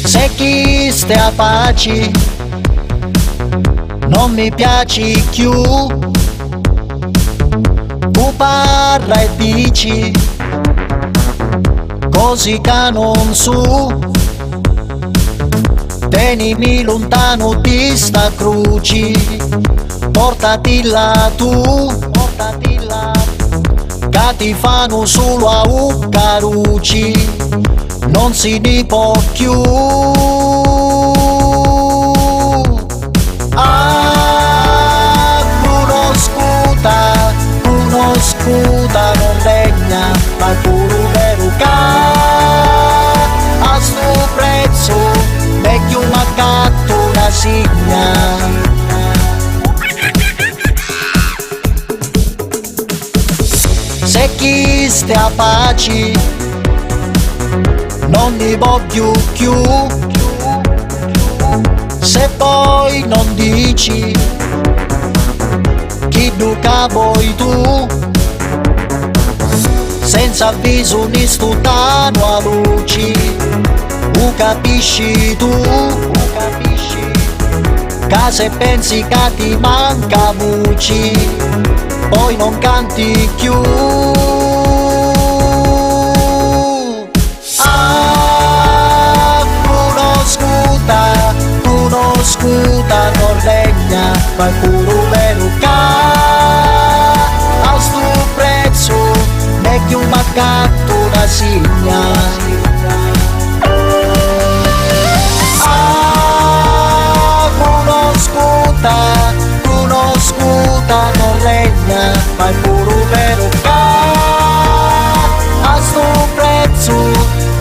Se chi stia a pace non mi piaci più, tu parla e dici così che non su, tenimi lontano di sta cruci, portatila tu, che ti fanno solo a uccaruci, non si ne può più. Ah, uno scuta non legna, ma pure vero che a sto prezzo vecchio maccatto una signa. Se chi stia a pace non ne voglio più, se poi non dici chi duca vuoi tu, senza avviso ni stutano a luci, capisci tu, che se pensi che ti manca voci, poi non canti più. Ah, uno scuta non legna, ma pure vero che a sto prezzo meglio un maccatto una signa. Ah, uno scuta non legna, ma è pure vero che a sto prezzo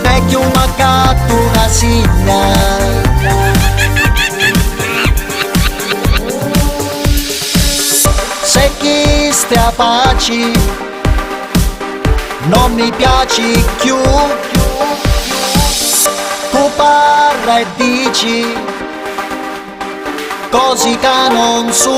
vecchio maccatto una signa. Se chi stia a pace non mi piaci più, tu parla e dici così che non su,